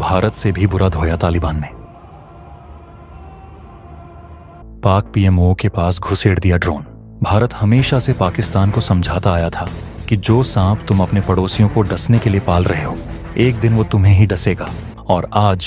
भारत से भी बुरा धोया तालिबान ने। पाक पीएमओ के पास घुसेड़ दिया ड्रोन। भारत हमेशा से पाकिस्तान को समझाता आया था कि जो सांप तुम अपने पड़ोसियों को डसने के लिए पाल रहे हो, एक दिन वो तुम्हें ही डसेगा। और आज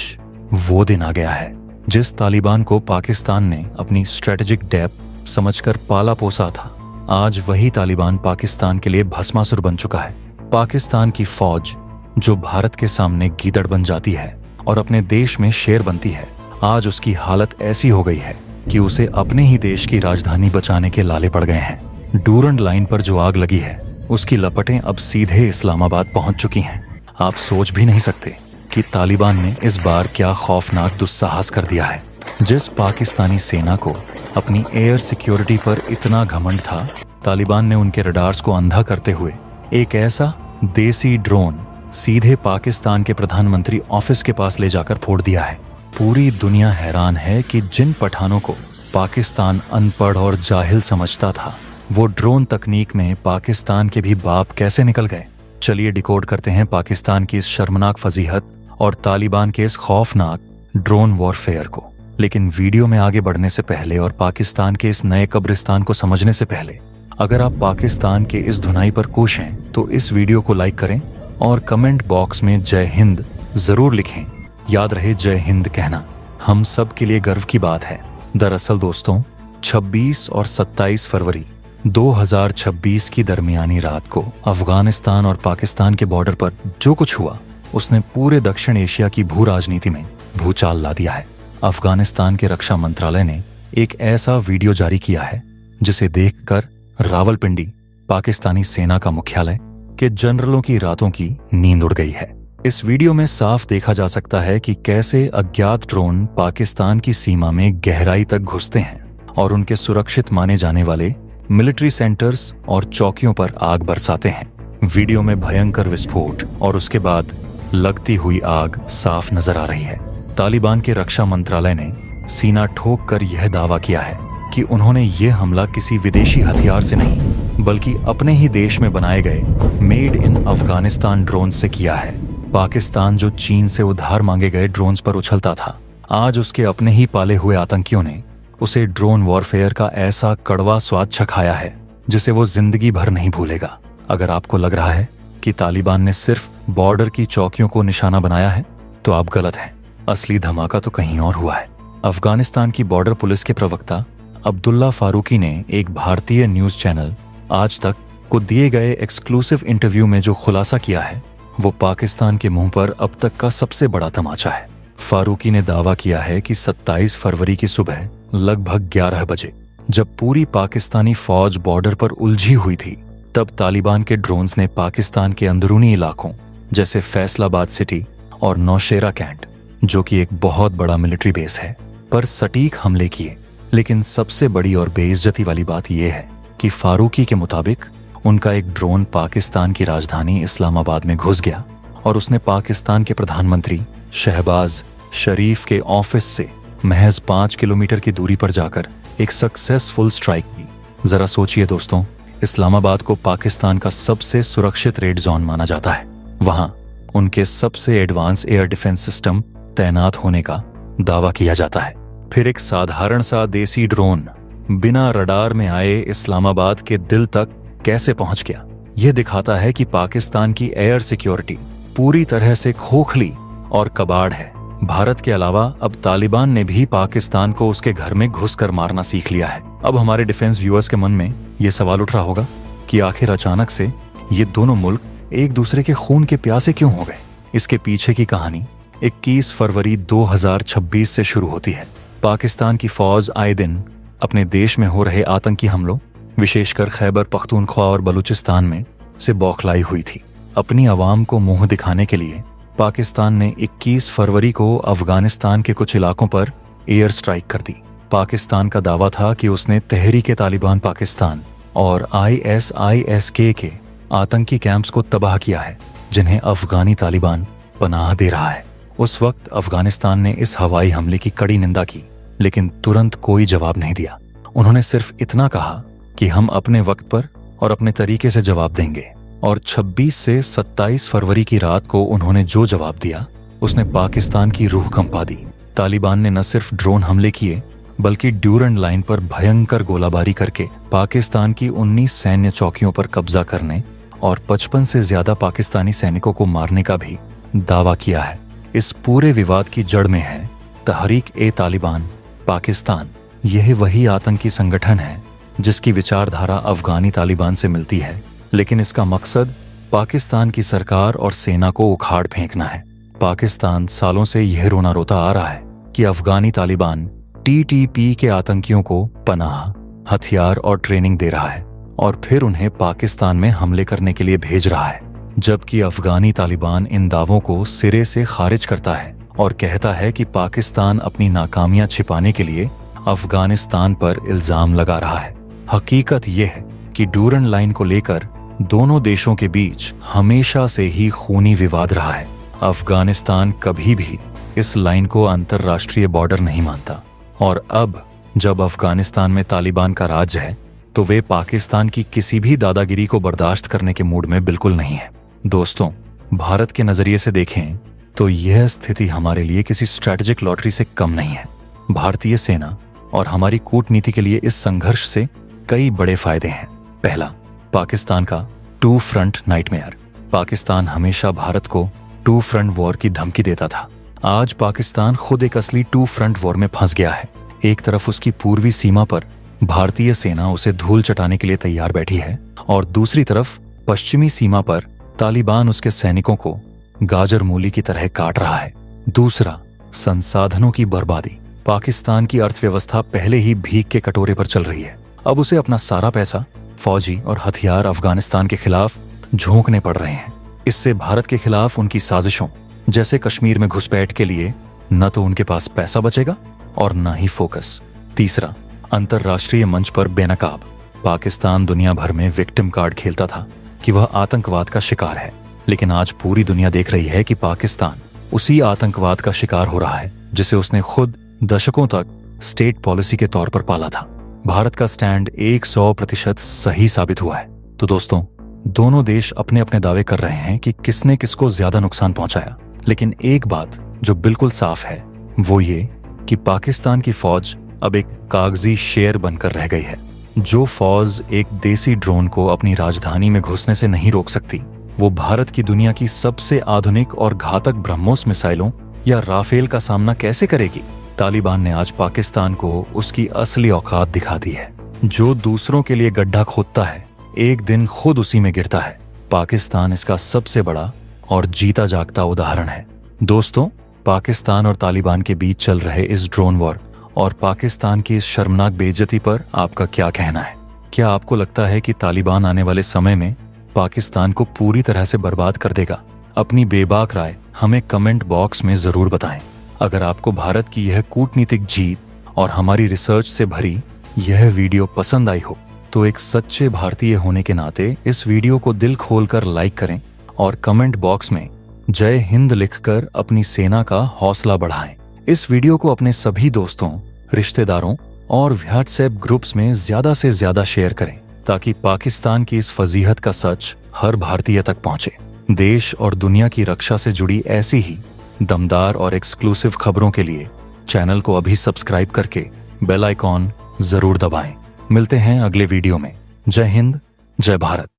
वो दिन आ गया है जिस तालिबान को पाकिस्तान ने अपनी स्ट्रेटेजिक डेप्थ समझकर पाला पोसा था, आज वही तालिबान पाकिस्तान के लिए भस्मासुर बन चुका है। पाकिस्तान की फौज जो भारत के सामने गीदड़ बन जाती है और अपने देश में शेर बनती है, आज उसकी हालत ऐसी हो गई है कि उसे अपने ही देश की राजधानी बचाने के लाले पड़ गए हैं। डूरंड लाइन पर जो आग लगी है, उसकी लपटें अब सीधे इस्लामाबाद पहुंच चुकी हैं। आप सोच भी नहीं सकते कि तालिबान ने इस बार क्या खौफनाक दुस्साहस कर दिया है। जिस पाकिस्तानी सेना को अपनी एयर सिक्योरिटी पर इतना घमंड था, तालिबान ने उनके रडार्स को अंधा करते हुए एक ऐसा देसी ड्रोन सीधे पाकिस्तान के प्रधानमंत्री ऑफिस के पास ले जाकर फोड़ दिया है। पूरी दुनिया हैरान है कि जिन पठानों को पाकिस्तान अनपढ़ और जाहिल समझता था, वो ड्रोन तकनीक में पाकिस्तान के भी बाप कैसे निकल गए। चलिए डिकोड करते हैं पाकिस्तान की इस शर्मनाक फजीहत और तालिबान के इस खौफनाक ड्रोन वॉरफेयर को। लेकिन वीडियो में आगे बढ़ने से पहले और पाकिस्तान के इस नए कब्रिस्तान को समझने से पहले, अगर आप पाकिस्तान के इस धुनाई पर खुश हैं तो इस वीडियो को लाइक करें और कमेंट बॉक्स में जय हिंद जरूर लिखें। याद रहे, जय हिंद कहना हम सब के लिए गर्व की बात है। दरअसल दोस्तों, 26 और 27 फरवरी 2026 की दरमियानी रात को अफगानिस्तान और पाकिस्तान के बॉर्डर पर जो कुछ हुआ, उसने पूरे दक्षिण एशिया की भू राजनीति में भूचाल ला दिया है। अफगानिस्तान के रक्षा मंत्रालय ने एक ऐसा वीडियो जारी किया है जिसे देखकर रावलपिंडी, पाकिस्तानी सेना का मुख्यालय के जनरलों की रातों की नींद उड़ गई है। इस वीडियो में साफ देखा जा सकता है कि कैसे अज्ञात ड्रोन पाकिस्तान की सीमा में गहराई तक घुसते हैं और उनके सुरक्षित माने जाने वाले मिलिट्री सेंटर्स और चौकियों पर आग बरसाते हैं। वीडियो में भयंकर विस्फोट और उसके बाद लगती हुई आग साफ नजर आ रही है। तालिबान के रक्षा मंत्रालय ने सीना ठोक कर यह दावा किया है कि उन्होंने ये हमला किसी विदेशी हथियार से नहीं, बल्कि अपने ही देश में बनाए गए मेड इन अफगानिस्तान ड्रोन से किया है। पाकिस्तान जो चीन से उधार मांगे गए ड्रोन्स पर उछलता था, आज उसके अपने ही पाले हुए आतंकियों ने उसे ड्रोन वॉरफेयर का ऐसा कड़वा स्वाद चखाया है जिसे वो जिंदगी भर नहीं भूलेगा। अगर आपको लग रहा है कि तालिबान ने सिर्फ बॉर्डर की चौकियों को निशाना बनाया है, तो आप गलत हैं। असली धमाका तो कहीं और हुआ है। अफगानिस्तान की बॉर्डर पुलिस के प्रवक्ता अब्दुल्ला फारूकी ने एक भारतीय न्यूज चैनल आज तक को दिए गए एक्सक्लूसिव इंटरव्यू में जो खुलासा किया है, वो पाकिस्तान के मुंह पर अब तक का सबसे बड़ा तमाचा है। फारूकी ने दावा किया है कि 27 फरवरी की सुबह लगभग 11 बजे, जब पूरी पाकिस्तानी फौज बॉर्डर पर उलझी हुई थी, तब तालिबान के ड्रोन्स ने पाकिस्तान के अंदरूनी इलाकों जैसे फैसलाबाद सिटी और नौशेरा कैंट, जो कि एक बहुत बड़ा मिलिट्री बेस है, पर सटीक हमले किए। लेकिन सबसे बड़ी और बेइज्जती वाली बात यह है कि फारूकी के मुताबिक उनका एक ड्रोन पाकिस्तान की राजधानी इस्लामाबाद में घुस गया और उसने पाकिस्तान के प्रधानमंत्री शहबाज शरीफ के ऑफिस से महज 5 किलोमीटर की दूरी पर जाकर एक सक्सेसफुल स्ट्राइक की। जरा सोचिए दोस्तों, इस्लामाबाद को पाकिस्तान का सबसे सुरक्षित रेड जोन माना जाता है। वहां उनके सबसे एडवांस एयर डिफेंस सिस्टम तैनात होने का दावा किया जाता है। फिर एक साधारण सा देसी ड्रोन बिना रडार में आए इस्लामाबाद के दिल तक कैसे पहुंच गया। यह दिखाता है कि पाकिस्तान की एयर सिक्योरिटी पूरी तरह से खोखली और कबाड़ है। भारत के अलावा अब तालिबान ने भी पाकिस्तान को उसके घर में घुसकर मारना सीख लिया है। अब हमारे डिफेंस व्यूअर्स के मन में यह सवाल उठ रहा होगा कि आखिर अचानक से ये दोनों मुल्क एक दूसरे के खून के प्यासे क्यों हो गए। इसके पीछे की कहानी 21 फरवरी 2026 से शुरू होती है। पाकिस्तान की फौज आए दिन अपने देश में हो रहे आतंकी हमलों, विशेषकर खैबर पख्तूनख्वा और बलूचिस्तान में से बौखलाई हुई थी। अपनी आवाम को मुंह दिखाने के लिए पाकिस्तान ने 21 फरवरी को अफगानिस्तान के कुछ इलाकों पर एयर स्ट्राइक कर दी। पाकिस्तान का दावा था कि उसने तहरीक तालिबान पाकिस्तान और ISIS-K के आतंकी कैंप्स को तबाह किया है, जिन्हें अफगानी तालिबान पनाह दे रहा है। उस वक्त अफगानिस्तान ने इस हवाई हमले की कड़ी निंदा की, लेकिन तुरंत कोई जवाब नहीं दिया। उन्होंने सिर्फ इतना कहा कि हम अपने वक्त पर और अपने तरीके से जवाब देंगे। और 26 से 27 फरवरी की रात को उन्होंने जो जवाब दिया उसने पाकिस्तान की रूह कंपा दी। तालिबान ने न सिर्फ ड्रोन हमले किए बल्कि ड्यूरंड लाइन पर भयंकर गोलाबारी करके पाकिस्तान की 19 सैन्य चौकियों पर कब्जा करने और 55 से ज्यादा पाकिस्तानी सैनिकों को मारने का भी दावा किया है। इस पूरे विवाद की जड़ में है तहरीक-ए-तालिबान पाकिस्तान। यह वही आतंकी संगठन है जिसकी विचारधारा अफगानी तालिबान से मिलती है, लेकिन इसका मकसद पाकिस्तान की सरकार और सेना को उखाड़ फेंकना है। पाकिस्तान सालों से यह रोना रोता आ रहा है कि अफगानी तालिबान टीटीपी के आतंकियों को पनाह, हथियार और ट्रेनिंग दे रहा है और फिर उन्हें पाकिस्तान में हमले करने के लिए भेज रहा है, जबकि अफगानी तालिबान इन दावों को सिरे से खारिज करता है और कहता है कि पाकिस्तान अपनी नाकामियां छिपाने के लिए अफगानिस्तान पर इल्जाम लगा रहा है। हकीकत यह है कि ड्यूरंड लाइन को लेकर दोनों देशों के बीच हमेशा से ही खूनी विवाद रहा है। अफगानिस्तान कभी भी इस लाइन को अंतर्राष्ट्रीय बॉर्डर नहीं मानता और अब जब अफगानिस्तान में तालिबान का राज है तो वे पाकिस्तान की किसी भी दादागिरी को बर्दाश्त करने के मूड में बिल्कुल नहीं है। दोस्तों, भारत के नजरिए से देखें तो यह स्थिति हमारे लिए किसी स्ट्रैटेजिक लॉटरी से कम नहीं है। भारतीय सेना और हमारी कूटनीति के लिए इस संघर्ष से कई बड़े फायदे हैं। पहला, पाकिस्तान का टू फ्रंट नाइटमेयर। पाकिस्तान हमेशा भारत को टू फ्रंट वॉर की धमकी देता था। आज पाकिस्तान खुद एक असली टू फ्रंट वॉर में फंस गया है। एक तरफ उसकी पूर्वी सीमा पर भारतीय सेना उसे धूल चटाने के लिए तैयार बैठी है और दूसरी तरफ पश्चिमी सीमा पर तालिबान उसके सैनिकों को गाजर मूली की तरह काट रहा है। दूसरा, संसाधनों की बर्बादी। पाकिस्तान की अर्थव्यवस्था पहले ही भीख के कटोरे पर चल रही है। अब उसे अपना सारा पैसा, फौजी और हथियार अफगानिस्तान के खिलाफ झोंकने पड़ रहे हैं। इससे भारत के खिलाफ उनकी साजिशों जैसे कश्मीर में घुसपैठ के लिए न तो उनके पास पैसा बचेगा और न ही फोकस। तीसरा, अंतर्राष्ट्रीय मंच पर बेनकाब। पाकिस्तान दुनिया भर में विक्टिम कार्ड खेलता था कि वह आतंकवाद का शिकार है, लेकिन आज पूरी दुनिया देख रही है कि पाकिस्तान उसी आतंकवाद का शिकार हो रहा है जिसे उसने खुद दशकों तक स्टेट पॉलिसी के तौर पर पाला था। भारत का स्टैंड 100% सही साबित हुआ है। तो दोस्तों, दोनों देश अपने अपने दावे कर रहे हैं कि किसने किसको ज्यादा नुकसान पहुंचाया, लेकिन एक बात जो बिल्कुल साफ है वो ये कि पाकिस्तान की फौज अब एक कागजी शेर बनकर रह गई है। जो फौज एक देसी ड्रोन को अपनी राजधानी में घुसने से नहीं रोक सकती, वो भारत की दुनिया की सबसे आधुनिक और घातक ब्रह्मोस मिसाइलों या राफेल का सामना कैसे करेगी। तालिबान ने आज पाकिस्तान को उसकी असली औकात दिखा दी है। जो दूसरों के लिए गड्ढा खोदता है, एक दिन खुद उसी में गिरता है। पाकिस्तान इसका सबसे बड़ा और जीता जागता उदाहरण है। दोस्तों, पाकिस्तान और तालिबान के बीच चल रहे इस ड्रोन वॉर और पाकिस्तान की इस शर्मनाक बेइज्जती पर आपका क्या कहना है? क्या आपको लगता है कि तालिबान आने वाले समय में पाकिस्तान को पूरी तरह से बर्बाद कर देगा? अपनी बेबाक राय हमें कमेंट बॉक्स में जरूर बताएं। अगर आपको भारत की यह कूटनीतिक जीत और हमारी रिसर्च से भरी यह वीडियो पसंद आई हो तो एक सच्चे भारतीय होने के नाते इस वीडियो को दिल खोलकर लाइक करें और कमेंट बॉक्स में जय हिंद लिखकर अपनी सेना का हौसला बढ़ाएं। इस वीडियो को अपने सभी दोस्तों, रिश्तेदारों और व्हाट्सएप ग्रुप्स में ज्यादा से ज्यादा शेयर करें ताकि पाकिस्तान की इस फजीहत का सच हर भारतीय तक पहुंचे। देश और दुनिया की रक्षा से जुड़ी ऐसी ही दमदार और एक्सक्लूसिव खबरों के लिए चैनल को अभी सब्सक्राइब करके बेल आइकॉन जरूर दबाएं। मिलते हैं अगले वीडियो में। जय हिंद, जय भारत।